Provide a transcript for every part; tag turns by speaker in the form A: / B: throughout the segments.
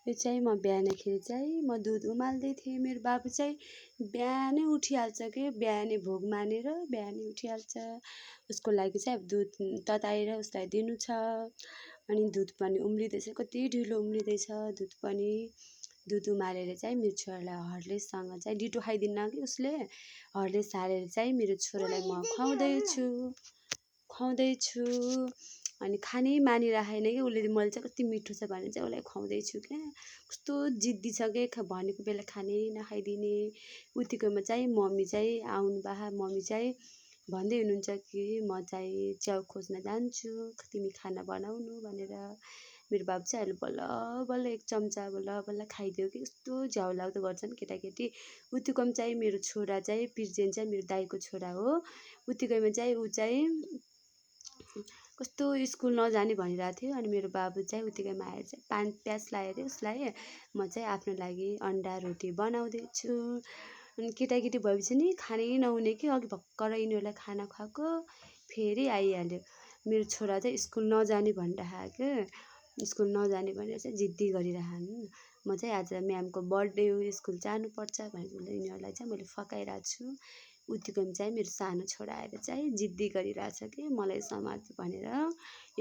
A: यो चाहिँ म बिहानखेरि चाहिँ म दुध उमाल्दै थिएँ। मेरो बाबु चाहिँ बिहानै उठिहाल्छ के, बिहानै भोग मानेर बिहानै उठिहाल्छ। उसको लागि चाहिँ अब दुध तताएर उसलाई दिनु छ। अनि दुध पनि उम्लिँदैछ, कति ढिलो उम्लिँदैछ दुध पनि। दुध उमालेर चाहिँ मेरो छोरालाई हर्लिक्ससँग चाहिँ डिटो खाइदिन्न कि उसले, हर्लिक्स हालेर चाहिँ मेरो छोरालाई म खुवाउँदैछु। अनि खानै मानिराखेन कि उसले, मैले चाहिँ कति मिठो छ भनेर चाहिँ उसलाई खुवाउँदैछु क्या। कस्तो जिद्दी छ के, भनेको बेला खानै नखाइदिने। उतिकोमा चाहिँ मम्मी चाहिँ आउनुभयो, मम्मी चाहिँ भन्दै हुनुहुन्छ कि म चाहिँ च्याउ खोज्न जान्छु, तिमी खाना बनाउनु भनेर। मेरो बाबु चाहिँ अहिले बल्ल बल्ल एक चम्चा बल्ल बल्ल खाइदियो कि, कस्तो झ्याउ लाग्दो गर्छन् केटाकेटी। उतिकोमा चाहिँ मेरो छोरा चाहिँ पिर्जेन चाहिँ मेरो दाइको छोरा हो। उतिकोमा चाहिँ ऊ चाहिँ कस्तो स्कुल नजाने भनिरहेको थियो। अनि मेरो बाबु चाहिँ उतिकैमा आएर चाहिँ प्यास लाग्यो अरे उसलाई। म चाहिँ आफ्नो लागि अन्डा रोटी बनाउँदैछु। अनि केटाकेटी भएपछि नि खानै नहुने कि, अघि भर्खर यिनीहरूलाई खाना खुवाएको फेरि आइहाल्यो। मेरो छोरा चाहिँ स्कुल नजाने भनिरहेको के, स्कुल नजाने भनेर चाहिँ जिद्दी गरिरहन्। म चाहिँ आज म्यामको बर्थडे हो, स्कुल जानुपर्छ भनेर यिनीहरूलाई चाहिँ मैले फकाइरहेको छु। उतिकोमा चाहिँ मेरो सानो छोरा आएर चाहिँ जिद्दी गरिरहेछ कि मलाई समात्छु भनेर।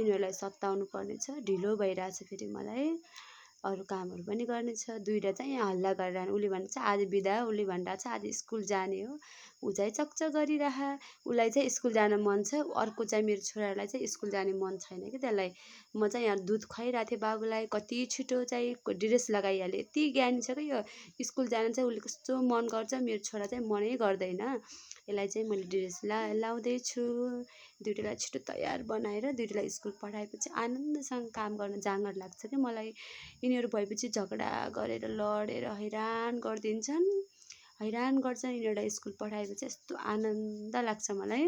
A: यिनीहरूलाई सताउनु पर्नेछ, ढिलो भइरहेछ फेरि मलाई, अरू कामहरू पनि गर्नेछ। दुईवटा चाहिँ हल्ला गरिरहनु। उसले भन्छ आज बिदा, उसले भनिरहेको छ आज स्कुल जाने हो। ऊ चाहिँ चकचक गरिरह, उसलाई चाहिँ स्कुल जान मन छ। अर्को चाहिँ मेरो छोरालाई चाहिँ स्कुल जाने मन छैन कि त्यसलाई। म चाहिँ यहाँ दुध खुवाइरहेको थिएँ बाबुलाई, कति छिटो चाहिँ ड्रेस लगाइहाल्यो। यति ज्ञानी छ कि यो, स्कुल जान चाहिँ उसले कस्तो मन गर्छ, मेरो छोरा चाहिँ मनै गर्दैन। यसलाई चाहिँ मैले ड्रेस लाउँदैछु। दुइटालाई छिटो तयार बनाएर दुइटालाई स्कुल पठाएपछि आनन्दसँग काम गर्न जाँगर लाग्छ कि मलाई। यिनीहरू भएपछि झगडा गरेर लडेर हैरान गरिदिन्छन्, हैरान गर्छन्। यिनीहरूलाई स्कुल पठाएपछि यस्तो आनन्द लाग्छ मलाई।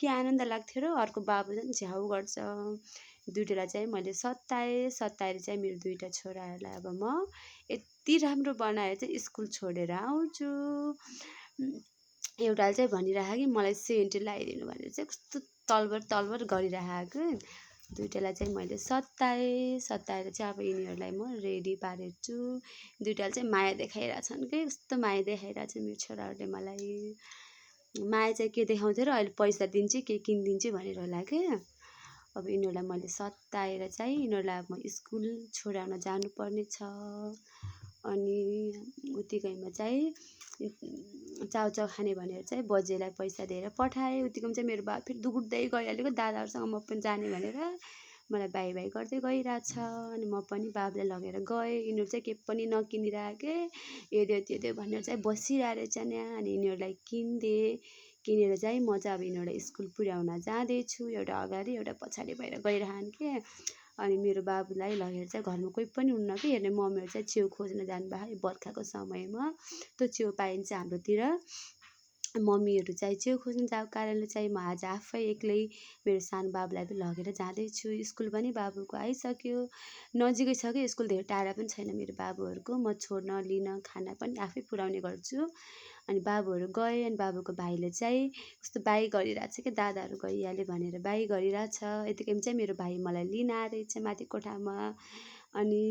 A: के आनन्द लाग्थ्यो र, अर्को बाबु चाहिँ झ्याउ गर्छ। दुइटालाई चाहिँ मैले सताएर चाहिँ मेरो दुइटा छोराहरूलाई अब म यति राम्रो बनाएर चाहिँ स्कुल छोडेर आउँछु। एउटाले चाहिँ भनिरहेको कि मलाई सेन्ट लगाइदिनु भनेर चाहिँ कस्तो तलबर गरिरहेको। दुइटालाई चाहिँ मैले सताएर चाहिँ अब यिनीहरूलाई म रेडी पारेको छु। दुइटाले चाहिँ माया देखाइरहेछन् कि, कस्तो माया देखाइरहेछ मेरो छोराहरूले मलाई। माया चाहिँ के देखाउँथ्यो र, अहिले पैसा दिन्छु के किनिदिन्छु भनेर होला क्या। अब यिनीहरूलाई मैले सताएर चाहिँ यिनीहरूलाई अब म स्कुल छोडाउन जानुपर्ने छ। अनि उतिकैमा चाहिँ चाउचाउ खाने भनेर चाहिँ बजेलाई पैसा दिएर पठाएँ। उतिकोमा चाहिँ मेरो बाबु फेरि दुगुर्दै गइहाल्यो क्या, दादाहरूसँग म पनि जाने भनेर मलाई बाई बाई गर्दै गइरहेछ। अनि म पनि बाबुलाई लगेर गएँ। यिनीहरू चाहिँ के पनि नकिनिरहे के, यो देऊ त्यो देऊ भनेर चाहिँ बसिरहेको रहेछन् यहाँ। अनि यिनीहरूलाई किनेर चाहिँ म चाहिँ अब यिनीहरूलाई स्कुल पुर्याउन जाँदैछु। एउटा अगाडि एउटा पछाडि भएर गइरहन् के। अनि मेरो बाबुलाई लगेर चाहिँ घरमा कोही पनि हुन्न कि हेर्ने, मम्मीहरू चाहिँ च्याउ खोज्न जानुभयो बर्खाको समयमा। त्यो च्याउ पाइन्छ हाम्रोतिर। मम्मीहरू चाहिँ च्याउ खोज्न जाएको कारणले चाहिँ म आज आफै एक्लै मेरो सानो बाबुलाई पनि लगेर जाँदैछु। स्कुल पनि बाबुको आइसक्यो, नजिकै छ कि स्कुल, धेरै टाढा पनि छैन मेरो बाबुहरूको। म छोड्न लिन खाना पनि आफै पुर्याउने गर्छु। अनि बाबुहरू गए। अनि बाबुको भाइले चाहिँ कस्तो बाई गरिरहेछ कि, दादाहरू गइहाले भनेर बाई गरिरहेछ। यतिकैमा चाहिँ मेरो भाइ मलाई लिन आएछ माथि कोठामा। अनि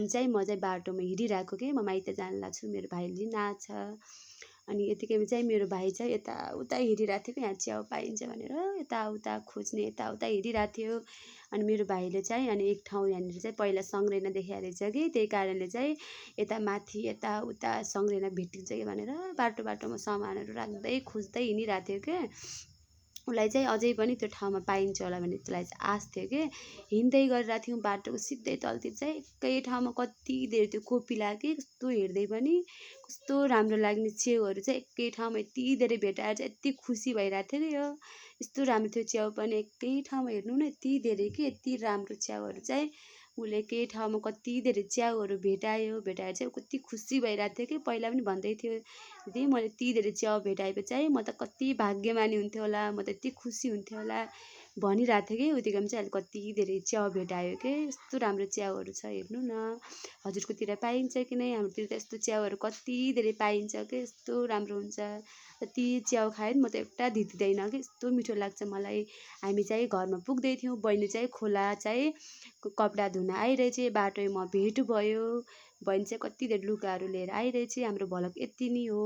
A: चाहिँ म चाहिँ बाटोमा हिँडिरहेको कि, म माइत जान लाग्छु, मेरो भाइ लिन आएछ। अनि यतिकैमा चाहिँ मेरो भाइ चाहिँ यताउता हिँडिरहेको थियो कि, यहाँ च्याउ पाइन्छ भनेर यताउता खोज्ने, यताउता हिँडिरहेको थियो। अनि मेरो भाइले चाहिँ अनि एक ठाउँ यहाँनिर चाहिँ पहिला सङ्ग्रेना देखाएको रहेछ कि, त्यही कारणले चाहिँ यता माथि यताउता सङ्ग्रेना भेटिन्छ कि भनेर बाटोमा सामानहरू राख्दै खोज्दै हिँडिरहेको थियो क्या। उसलाई चाहिँ अझै पनि त्यो ठाउँमा पाइन्छ होला भन्ने त्यसलाई चाहिँ आश थियो कि। हिँड्दै गरिरहेको थियौँ, बाटोको सिधै तलतिर चाहिँ एकै ठाउँमा कति धेरै त्यो कोपिला कि, कस्तो हेर्दै पनि कस्तो राम्रो लाग्ने च्याउहरू चाहिँ एकै ठाउँमा यति धेरै भेटाएर चाहिँ यति खुसी भइरहेको थियो कि। यो यस्तो राम्रो थियो च्याउ पनि एकै ठाउँमा, हेर्नु न यति धेरै कि, यति राम्रो च्याउहरू चाहिँ उसले एकै ठाउँमा कति धेरै च्याउहरू भेटाएर चाहिँ कति खुसी भइरहेको थियो कि। पहिला पनि भन्दै थियो, दिदी मैले यति धेरै च्याउ भेटाएपछि चाहिँ म त कति भाग्यमानी हुन्थ्यो होला, म त यति खुसी हुन्थ्यो होला भनिरहेको थियो कि। उतिकोमा चाहिँ अहिले कति धेरै च्याउ भेटायो कि, यस्तो राम्रो च्याउहरू छ हेर्नु न। हजुरकोतिर पाइन्छ कि नै, हाम्रोतिर त यस्तो च्याउहरू कति धेरै पाइन्छ कि, यस्तो राम्रो हुन्छ। यति च्याउ खायो नि म त एउटा धित्दैन कि, यस्तो मिठो लाग्छ मलाई। हामी चाहिँ घरमा पुग्दै थियौँ, बहिनी चाहिँ खोला चाहिँ कपडा धुन आइरहेछ बाटोमा भेट भयो। बहिनी चाहिँ कति धेरै लुगाहरू लिएर आइरहेछ। हाम्रो भ्लग यति नै हो।